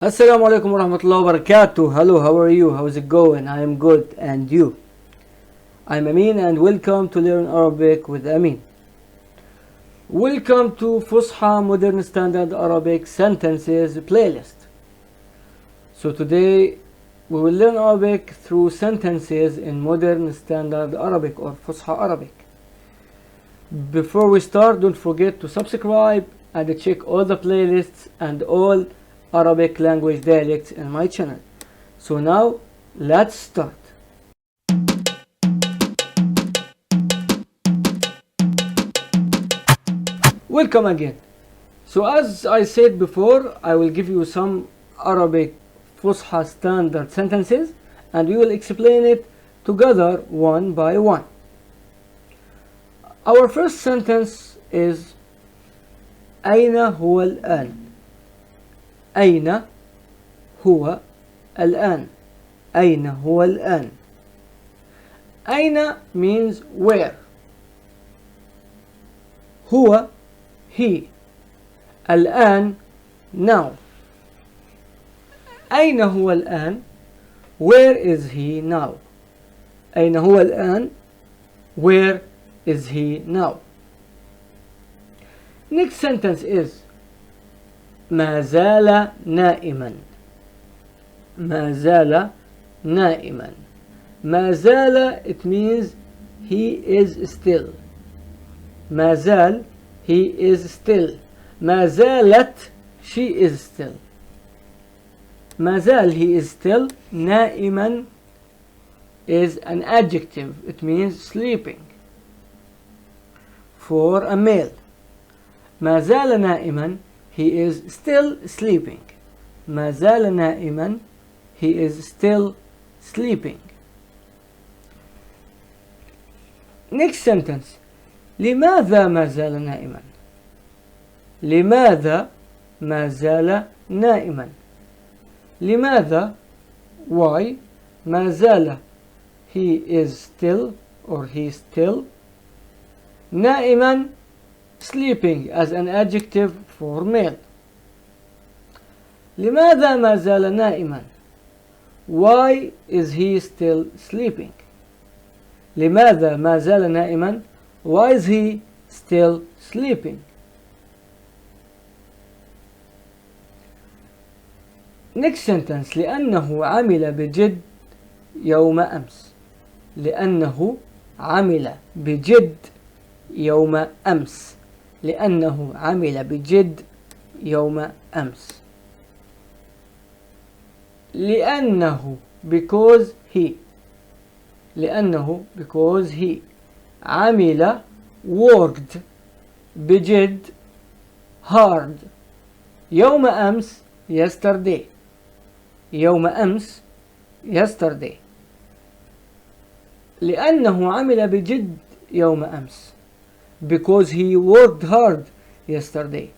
Assalamu alaikum wa rahmatullahi wa barakatuh. Hello, how are you? How's it going? I am good, and you? I'm Amin, and welcome to Learn Arabic with Amin. Welcome to Fusha Modern Standard Arabic Sentences playlist. So today we will learn Arabic through sentences in Modern Standard Arabic or Fusha Arabic. Before we start, don't forget to subscribe and check all the playlists and all Arabic language dialects in my channel. So now let's start. Welcome again. So as I said before, I will give you some Arabic Fusha standard sentences and we will explain it together one by one. Our first sentence is أين هو الآن؟ أين هو الآن؟ أين هو الآن؟ أين means where. هو he. الآن now. أين هو الآن? Where is he now? أين هو الآن? Where is he now? Next sentence is ما زال نائما. ما زال نائما. ما زال, it means he is still. ما زال, he is still. ما زالت, she is still. ما زال, he is still. نائما is an adjective, it means sleeping for a male. ما زال نائما, he is still sleeping. ما زال نائما, he is still sleeping. Next sentence. لماذا ما زال نائما؟ لماذا ما زال نائما؟ لماذا, why. ما زال, he is still or he still. نائما, sleeping as an adjective for male. لماذا ما زال نائما? Why is he still sleeping? لماذا ما زال نائما? Why is he still sleeping? Next sentence. لأنه عمل بجد يوم أمس. لأنه عمل بجد يوم أمس. لأنه عمل بجد يوم أمس. لأنه, because he. لأنه, because he. عمل, worked. بجد, hard. يوم أمس, yesterday. يوم أمس, yesterday. لأنه عمل بجد يوم أمس, because he worked hard yesterday.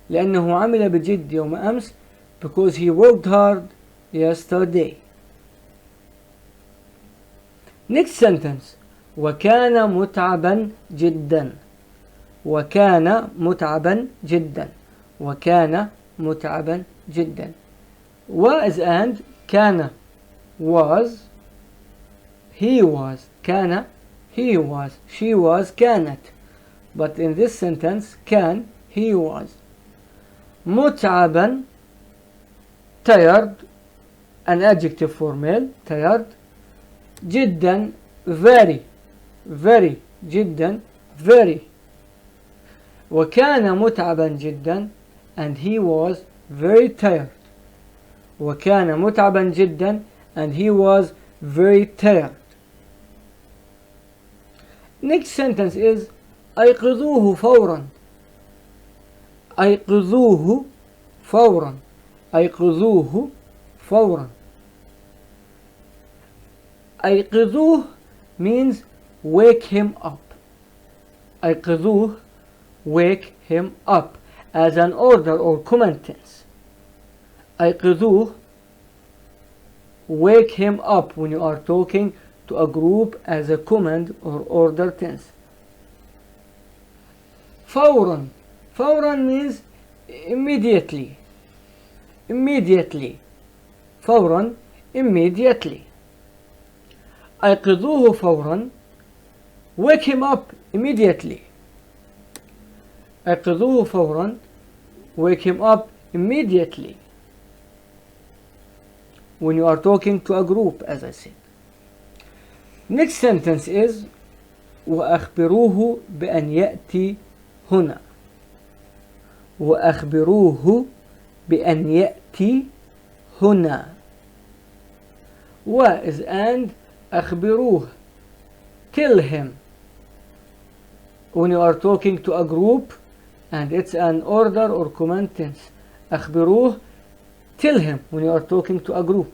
لأنه عمل بجد يوم أمس, because he worked hard yesterday. Next sentence. وكان متعبا جدا. وكان متعبا جدا. وكان متعبا جدا. Was and كان, was, he was, كان, he was, she was, كانت. But in this sentence, كان, he was. متعبا, tired, an adjective for male, tired. جدا, very, very. جدا, very. وكان متعبا جدا, and he was very tired. وكان متعبا جدا, and he was very tired. Next sentence is أيقظوه فورا. أيقظوه فورا. أيقظوه فورا. أيقظوه means wake him up. أيقظوه, wake him up, as an order or command tense. أيقظوه, wake him up when you are talking to a group as a command or order tense. فورا. فورا means immediately. immediately. فورا immediately. أيقظوه فورا. Wake him up immediately. أيقظوه فورا. Wake him up immediately. When you are talking to a group, as I said. Next sentence is وأخبروه بأن يأتي هنا. وأخبروه بأن يأتي هنا. و is and أخبروه. Tell him. When you are talking to a group and it's an order or command tense. أخبروه. Tell him when you are talking to a group.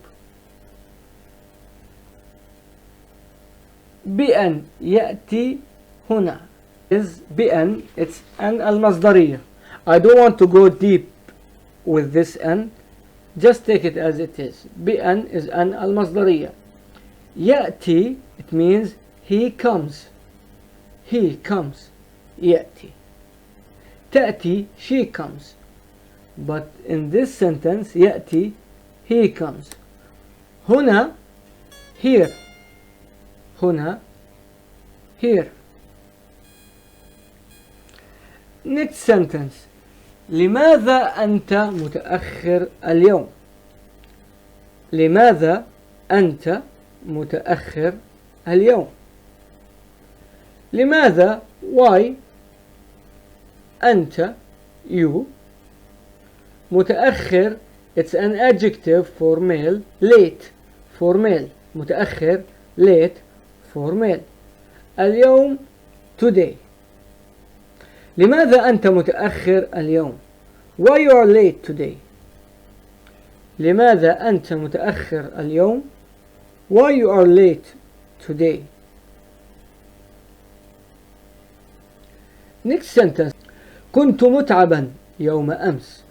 بأن يأتي هنا is بأن, it's an المصدرية. I don't want to go deep with this an, just take it as it is. بأن is an المصدرية. يأتي, it means he comes. He comes. يأتي. تأتي, she comes. But in this sentence, يأتي, he comes. هنا, here. هنا, here. Next sentence. لماذا أنت متأخر اليوم؟ لماذا أنت متأخر اليوم؟ لماذا, why, أنت, you. متأخر, it's an adjective for male, late for male. متأخر, late for male. اليوم, today. لماذا أنت متأخر اليوم؟ Why you are late today? لماذا أنت متأخر اليوم؟ Why you are late today? Next sentence. كنت متعبا يوم أمس.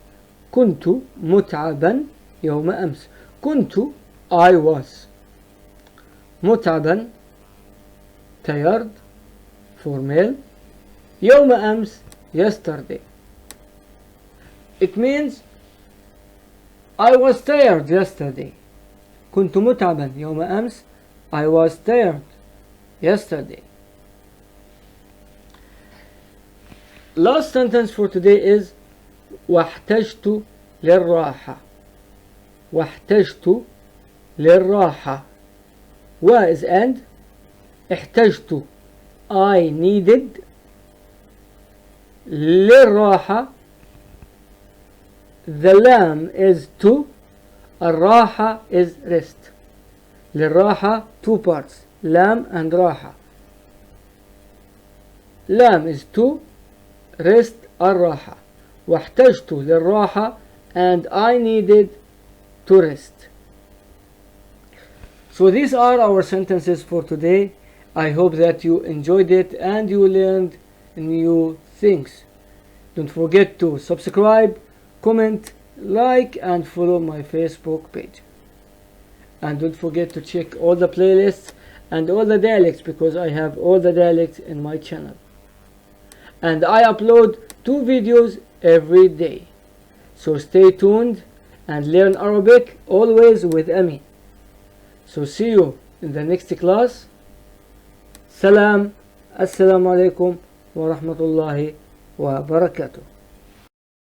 كنت متعبا يوم أمس. كنت, I was. متعبا, tired for male. يوم أمس, yesterday. It means I was tired yesterday. كنت متعبا يوم أمس. I was tired yesterday. Last sentence for today is واحتجت للراحة. واحتجت للراحة. و is and. احتجت, I needed. للراحة, the lamb is to. الراحة is rest. للراحة, two parts, lamb and راحة. lamb is to, rest الراحة. واحتجت للراحة, and I needed to rest. So these are our sentences for today. I hope that you enjoyed it and you learned new things. Don't forget to subscribe, comment, like and follow my Facebook page. And don't forget to check all the playlists and all the dialects, because I have all the dialects in my channel. And I upload 2 videos every day. So stay tuned and learn Arabic always with Amin. So see you in the next class. Salam. Assalamu alaikum wa rahmatullahi wa barakatuh.